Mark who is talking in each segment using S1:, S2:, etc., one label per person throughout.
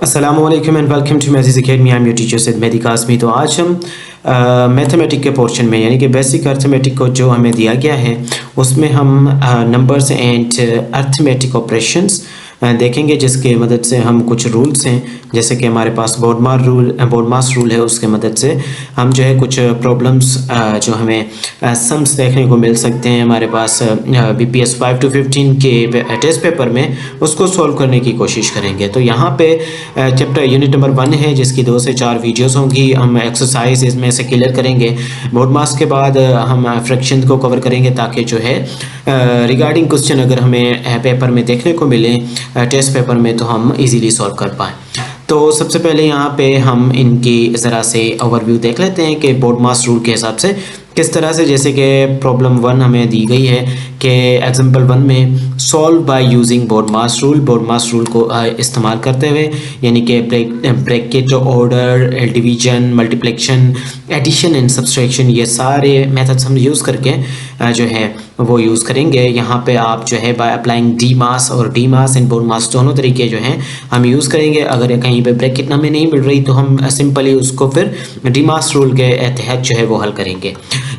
S1: अस्सलामुअलैकुम and welcome to Mathis academy. I am your teacher Syed Mehdi Qasmi. तो आज हम मैथमेटिक के पोर्शन में यानी कि बेसिक अर्थमेटिक को जो हमें दिया गया है उसमें हम नंबर्स एंड अर्थमेटिक ऑपरेशंस देखेंगे, जिसके मदद से हम कुछ रूल्स हैं जैसे कि हमारे पास बोर्डमास रूल है, उसके मदद से हम जो है कुछ प्रॉब्लम्स जो हमें सम्स देखने को मिल सकते हैं हमारे पास BPS 5 to 15 के टेस्ट पेपर में, उसको सॉल्व करने की कोशिश करेंगे। तो यहाँ पे चैप्टर यूनिट नंबर 1 है जिसकी 2 से 4 वीडियोस होंगी। हम एक्सरसाइज इसमें से क्लियर करेंगे। बोर्डमास के बाद हम फ्रैक्शन को कवर करेंगे ताकि जो है रिगार्डिंग क्वेश्चन अगर हमें पेपर में देखने को मिले टेस्ट पेपर में तो हम इजीली सॉल्व कर पाएँ। तो सबसे पहले यहाँ पे हम इनकी ज़रा से ओवरव्यू देख लेते हैं कि बोर्डमास रूल के हिसाब से किस तरह से, जैसे कि प्रॉब्लम 1 हमें दी गई है कि एग्जाम्पल 1 में solve by using BODMAS rule को इस्तेमाल करते हुए, यानी कि bracket, order, division, multiplication, addition and subtraction, ये सारे मेथड्स हम यूज़ करके जो है वो यूज़ करेंगे। यहाँ पे आप जो है by applying DMAS and BODMAS दोनों तरीके जो हैं हम यूज़ करेंगे। अगर कहीं पे ब्रैकेट हमें नहीं मिल रही तो हम सिंपली उसको फिर डी मास रूल के तहत जो है वो हल करेंगे।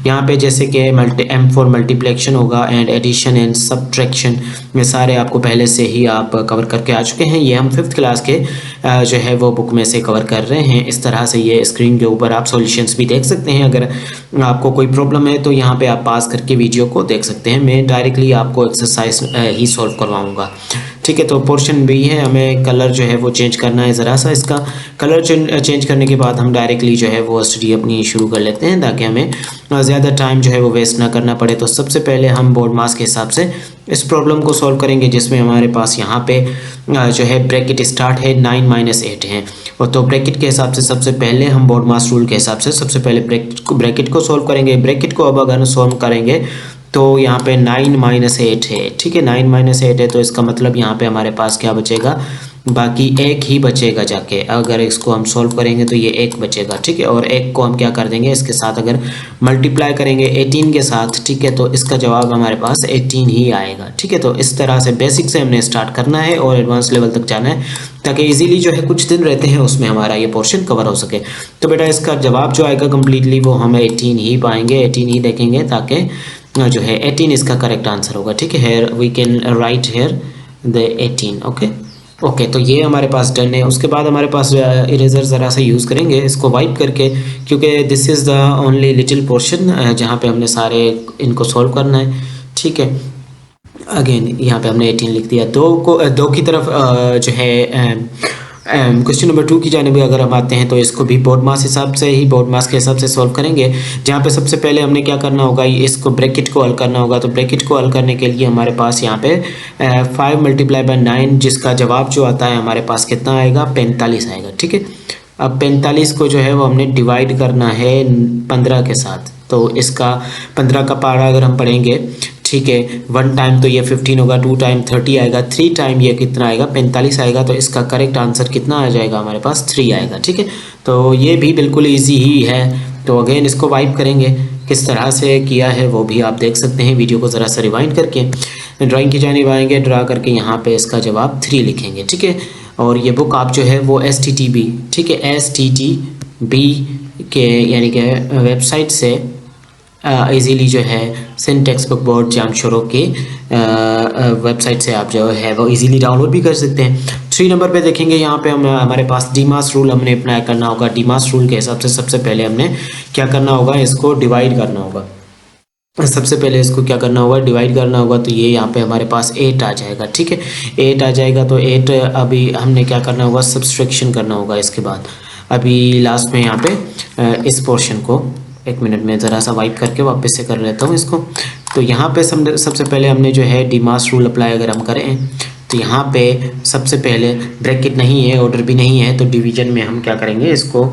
S1: यहाँ पे जैसे कि M फॉर मल्टीप्लिकेशन होगा एंड एडिशन एंड सब्ट्रैक्शन, ये सारे आपको पहले से ही आप कवर करके आ चुके हैं। ये हम 5th क्लास के जो है वो बुक में से कवर कर रहे हैं। इस तरह से ये स्क्रीन के ऊपर आप सॉल्यूशंस भी देख सकते हैं। अगर आपको कोई प्रॉब्लम है तो यहाँ पे आप पास करके वीडियो को देख सकते हैं। मैं डायरेक्टली आपको एक्सरसाइज ही सॉल्व करवाऊँगा, ठीक है। तो पोर्शन भी है, हमें कलर जो है वो चेंज करना है ज़रा सा। इसका कलर चेंज करने के बाद हम डायरेक्टली जो है वो स्टडी अपनी शुरू कर लेते हैं ताकि हमें ज़्यादा टाइम जो है वो वेस्ट ना करना पड़े। तो सबसे पहले हम बोर्डमास के हिसाब से इस प्रॉब्लम को सॉल्व करेंगे जिसमें हमारे पास यहाँ पे जो है ब्रैकेट स्टार्ट है 9 - 8 है। और तो ब्रैकेट के हिसाब से सबसे पहले हम बोर्डमास रूल के हिसाब से सबसे पहले ब्रैकेट को सॉल्व करेंगे। ब्रैकेट को अब अगर सॉल्व करेंगे तो यहाँ पे 9 - 8 है, ठीक है। 9 - 8 है तो इसका मतलब यहाँ पे हमारे पास क्या बचेगा, बाकी एक ही बचेगा जाके। अगर इसको हम सॉल्व करेंगे तो ये एक बचेगा, ठीक है। और एक को हम क्या कर देंगे, इसके साथ अगर मल्टीप्लाई करेंगे 18 के साथ, ठीक है, तो इसका जवाब हमारे पास 18 ही आएगा, ठीक है। तो इस तरह से बेसिक से हमने स्टार्ट करना है और एडवांस लेवल तक जाना है ताकि इजीली जो है कुछ दिन रहते हैं उसमें हमारा ये पोर्शन कवर हो सके। तो बेटा इसका जवाब जो आएगा कम्प्लीटली वो हम 18 ही पाएंगे, 18 ही देखेंगे ताकि जो है 18 इसका करेक्ट आंसर होगा, ठीक है। Here we can write here the 18, okay. तो ये हमारे पास डन है। उसके बाद हमारे पास इरेजर ज़रा सा यूज़ करेंगे इसको वाइप करके, क्योंकि this is the only little portion जहाँ पे हमने सारे इनको सॉल्व करना है, ठीक है। अगेन यहाँ पे हमने 18 लिख दिया। दो की तरफ जो है क्वेश्चन नंबर 2 की जानिब अगर हम आते हैं तो इसको भी बोर्डमास के हिसाब से सॉल्व करेंगे, जहाँ पे सबसे पहले हमने क्या करना होगा, इसको ब्रैकेट को हल करना होगा। तो ब्रैकेट को हल करने के लिए हमारे पास यहाँ पे 5 × 9 जिसका जवाब जो आता है हमारे पास कितना आएगा, 45 आएगा, ठीक है। अब 45 को जो है वो हमने डिवाइड करना है 15 के साथ। तो इसका 15 का पारा अगर हम पढ़ेंगे, ठीक है, 1 टाइम तो ये 15 होगा, 2 टाइम 30 आएगा, 3 टाइम ये कितना आएगा, 45 आएगा। तो इसका करेक्ट आंसर कितना आ जाएगा, हमारे पास 3 आएगा, ठीक है। तो ये भी बिल्कुल इजी ही है। तो अगेन इसको वाइप करेंगे, किस तरह से किया है वो भी आप देख सकते हैं। वीडियो को ज़रा सा रिवाइंड करके ड्राइंग की जानिब आएंगे, ड्रा करके यहाँ पे इसका जवाब 3 लिखेंगे, ठीक है। और ये बुक आप जो है वो STTB, ठीक है, STTB के यानी कि वेबसाइट से इजीली जो है Sindh text book board Jamshoro के वेबसाइट से आप जो है वो इजीली डाउनलोड भी कर सकते हैं। 3 नंबर पे देखेंगे, यहाँ पे हमारे पास डीमास रूल हमने अप्लाई करना होगा। डीमास रूल के हिसाब से सबसे पहले हमने क्या करना होगा, इसको डिवाइड करना होगा। सबसे पहले इसको क्या करना होगा, डिवाइड करना होगा। तो ये यहाँ पे हमारे पास 8 आ जाएगा, ठीक है, 8 आ जाएगा। तो 8 अभी हमने क्या करना होगा, सब्सट्रैक्शन करना होगा। इसके बाद अभी लास्ट में यहाँ पे इस पोर्शन को 1 मिनट में ज़रा सा वाइप करके वापस से कर लेता हूँ इसको। तो यहाँ पे सबसे पहले हमने जो है डीमास रूल अप्लाई अगर हम करें तो यहाँ पे सबसे पहले ब्रैकेट नहीं है, ऑर्डर भी नहीं है, तो डिवीजन में हम क्या करेंगे, इसको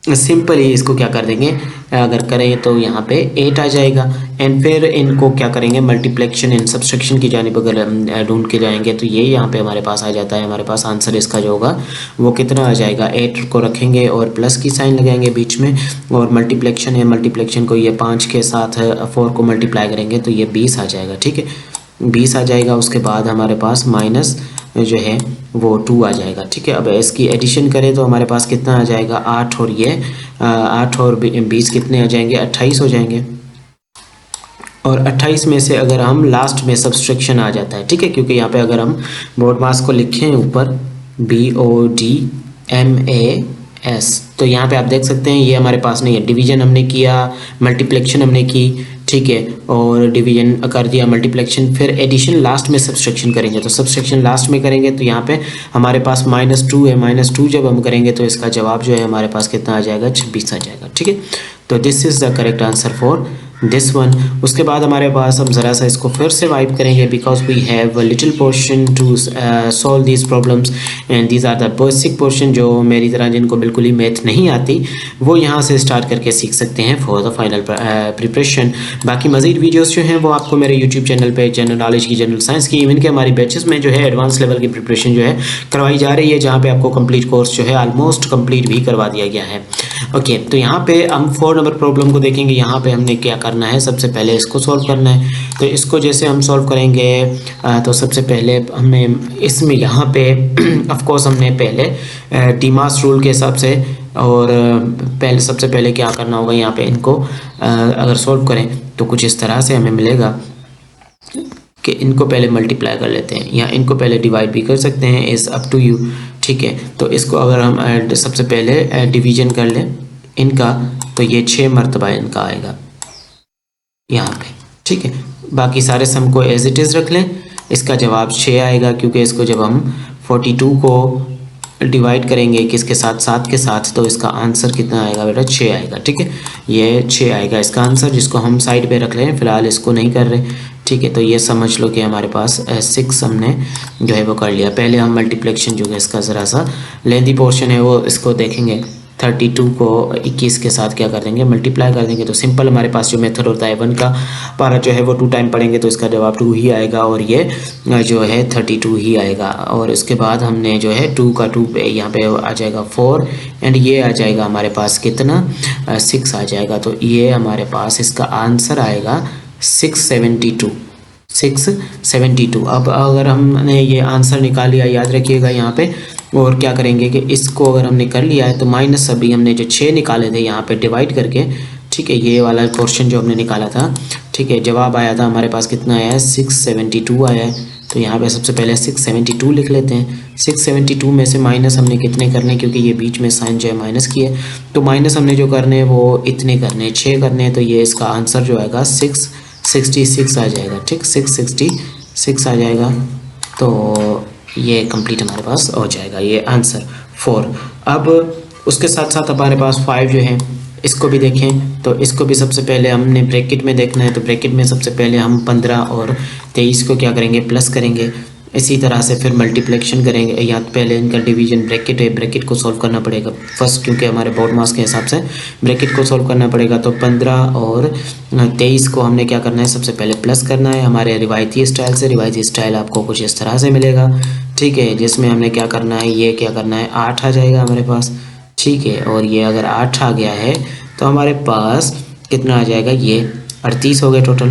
S1: सिंपली इसको क्या कर देंगे, अगर करें तो यहाँ पे 8 आ जाएगा। एंड फिर इनको क्या करेंगे, मल्टीप्लिकेशन एंड सब्सट्रैक्शन की जानिब अगर ढूंढ के जाएंगे तो ये यहाँ पे हमारे पास आ जाता है। हमारे पास आंसर इसका जो होगा वो कितना आ जाएगा, 8 को रखेंगे और प्लस की साइन लगाएंगे बीच में, और मल्टीप्लिकेशन है, मल्टीप्लिकेशन को ये 5 के साथ 4 को मल्टीप्लाई करेंगे तो ये 20 आ जाएगा, ठीक है, 20 आ जाएगा। उसके बाद हमारे पास माइनस जो है वो 2 आ जाएगा। ठीक है, अब इसकी एडिशन करें तो हमारे पास कितना आ जाएगा 8 और ये 8 और 20 कितने आ जाएंगे 28 हो जाएंगे। और 28 में से अगर हम लास्ट में सब्सट्रैक्शन आ जाता है, ठीक है, क्योंकि यहाँ पे अगर हम बोर्ड मास को लिखें ऊपर BODMAS तो यहाँ पे आप देख सकते हैं ये हमारे पास नहीं है। डिवीजन हमने किया, मल्टीप्लिकेशन हमने की, ठीक है, और डिवीजन कर दिया, मल्टीप्लिकेशन, फिर एडिशन लास्ट में सब्सट्रैक्शन करेंगे। तो सब्सट्रैक्शन लास्ट में करेंगे तो यहाँ पे हमारे पास -2 है, -2 जब हम करेंगे तो इसका जवाब जो है हमारे पास कितना आ जाएगा 26 आ जाएगा। ठीक है, तो this is the correct answer for this one. उसके बाद हमारे पास हम ज़रा सा इसको फिर से वाइप करेंगे because we have little portion to solve these problems and these are the basic portion. जो मेरी तरह जिनको बिल्कुल ही मैथ नहीं आती वो यहाँ से स्टार्ट करके सीख सकते हैं फॉर द फाइनल प्रिपरेशन। बाकी मज़ीद वीडियोस जो हैं वो आपको मेरे यूट्यूब चैनल पे जनरल नॉलेज की, जनरल साइंस की, इवन के हमारी बैचेस में जो है एडवांस लेवल की प्रिपरेशन जो है करवाई जा रही है, जहाँ पे आपको कंप्लीट कोर्स जो है ऑलमोस्ट कंप्लीट भी करवा दिया गया है। ओके, तो यहाँ पे हम 4 नंबर प्रॉब्लम को देखेंगे। यहाँ पे हमने क्या करना है, सबसे पहले इसको सॉल्व करना है। तो इसको जैसे हम सॉल्व करेंगे तो सबसे पहले हमें इसमें यहाँ पे ऑफ कोर्स हमने पहले डीमास रूल के हिसाब से और पहले सबसे पहले क्या करना होगा, यहाँ पे इनको अगर सॉल्व करें तो कुछ इस तरह से हमें मिलेगा कि इनको पहले मल्टीप्लाई कर लेते हैं या इनको पहले डिवाइड भी कर सकते हैं, इज़ अप टू यू। ठीक है, तो इसको अगर हम सबसे पहले डिवीजन कर लें इनका तो ये 6 मरतबा इनका आएगा यहाँ पे। ठीक है, बाकी सारे सम को एज इट इज़ रख लें, इसका जवाब 6 आएगा क्योंकि इसको जब हम 42 को डिवाइड करेंगे किसके साथ, 7 के साथ, तो इसका आंसर कितना आएगा बेटा 6 आएगा। ठीक है, ये 6 आएगा इसका आंसर, जिसको हम साइड पे रख लें, फ़िलहाल इसको नहीं कर रहे। ठीक है, तो ये समझ लो कि हमारे पास 6 हमने जो है वो कर लिया। पहले हम मल्टीप्लिकेशन जो है इसका ज़रा सा लेंदी पोर्शन है वो इसको देखेंगे। 32 को 21 के साथ क्या कर देंगे, मल्टीप्लाई कर देंगे। तो सिंपल हमारे पास जो मेथड होता है 1 का पारा जो है वो 2 टाइम पढ़ेंगे तो इसका जवाब 2 ही आएगा और ये जो है 32 ही आएगा। और इसके बाद हमने जो है 2 का 2 यहाँ पे आ जाएगा 4 एंड ये आ जाएगा हमारे पास कितना 6 आ जाएगा। तो ये हमारे पास इसका आंसर आएगा 672। 672। अब अगर हमने ये आंसर निकाल लिया, याद रखिएगा यहाँ पे, और क्या करेंगे कि इसको अगर हमने कर लिया है तो माइनस अभी हमने जो 6 निकाले थे यहाँ पे डिवाइड करके, ठीक है, ये वाला पोर्शन जो हमने निकाला था, ठीक है, जवाब आया था हमारे पास कितना आया है 672 आया है। तो यहाँ पे सबसे पहले 672 लिख लेते हैं। 672 में से माइनस हमने कितने करने, क्योंकि ये बीच में साइन जो है माइनस की है, तो माइनस हमने जो करने हैं वो इतने करने हैं, 6 करने हैं। तो ये इसका आंसर जो आएगा 666 आ जाएगा। ठीक, 666 आ जाएगा। तो ये कंप्लीट हमारे पास हो जाएगा ये आंसर 4। अब उसके साथ साथ हमारे पास 5 जो है इसको भी देखें। तो इसको भी सबसे पहले हमने ब्रैकेट में देखना है। तो ब्रैकेट में सबसे पहले हम 15 और 23 को क्या करेंगे, प्लस करेंगे। इसी तरह से फिर मल्टीप्लिकेशन करेंगे, या पहले इनका डिवीजन ब्रैकेट है, ब्रैकेट को सॉल्व करना पड़ेगा फर्स्ट, क्योंकि हमारे बोर्ड मास के हिसाब से ब्रैकेट को सॉल्व करना पड़ेगा। तो 15 और 23 को हमने क्या करना है, सबसे पहले प्लस करना है हमारे रिवायती स्टाइल से। रिवायती स्टाइल आपको कुछ इस तरह से मिलेगा, ठीक है, जिसमें हमने क्या करना है, ये क्या करना है, 8 आ जाएगा हमारे पास। ठीक है, और ये अगर 8 आ गया है तो हमारे पास कितना आ जाएगा, ये 38 हो गए टोटल।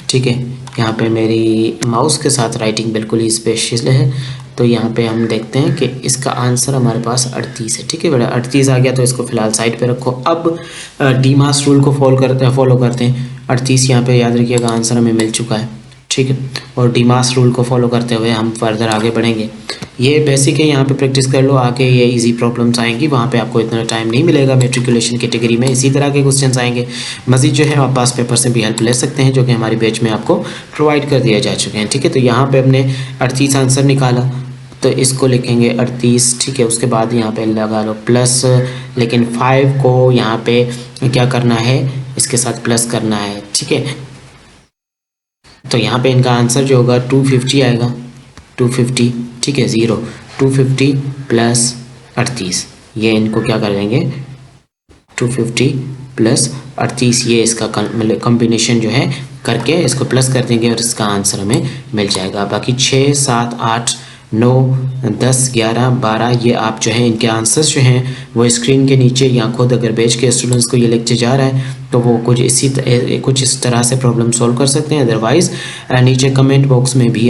S1: ठीक है, यहाँ पे मेरी माउस के साथ राइटिंग बिल्कुल ही स्पेशल है, तो यहाँ पे हम देखते हैं कि इसका आंसर हमारे पास 38 है। ठीक है बेटा, 38 आ गया तो इसको फ़िलहाल साइड पे रखो। अब डीमास रूल को फॉलो करते हैं। 38 यहाँ पे याद रखिएगा आंसर हमें मिल चुका है। ठीक है, और डीमास रूल को फॉलो करते हुए हम फर्दर आगे बढ़ेंगे। ये बेसिक है, यहाँ पे प्रैक्टिस कर लो, आगे ये इजी प्रॉब्लम्स आएंगी, वहाँ पे आपको इतना टाइम नहीं मिलेगा। मैट्रिकुलेशन कैटेगरी में इसी तरह के क्वेश्चंस आएंगे। मज़ीद जो है आप पास पेपर से भी हेल्प ले सकते हैं, जो कि हमारी बैच में आपको प्रोवाइड कर दिया जा चुके हैं। ठीक है, तो यहाँ पे हमने 38 आंसर निकाला, तो इसको लिखेंगे 38। ठीक है, उसके बाद यहाँ पे लगा लो प्लस, लेकिन 5 को यहाँ पे क्या करना है, इसके साथ प्लस करना है। ठीक है, तो यहाँ पे इनका आंसर जो होगा 250 आएगा, 250। ठीक है, 0 250 प्लस 38, ये इनको क्या कर देंगे 250 प्लस 38, ये इसका कॉम्बिनेशन जो है करके इसको प्लस कर देंगे और इसका आंसर हमें मिल जाएगा। बाकी 6 7 8 9 10 11 12 ये आप जो है इनके आंसर्स जो हैं वो स्क्रीन के नीचे, या खुद अगर बैच के स्टूडेंट्स को ये लेक्चर जा रहा है तो वो कुछ इस तरह से प्रॉब्लम सॉल्व कर सकते हैं। अदरवाइज़ नीचे कमेंट बॉक्स में भी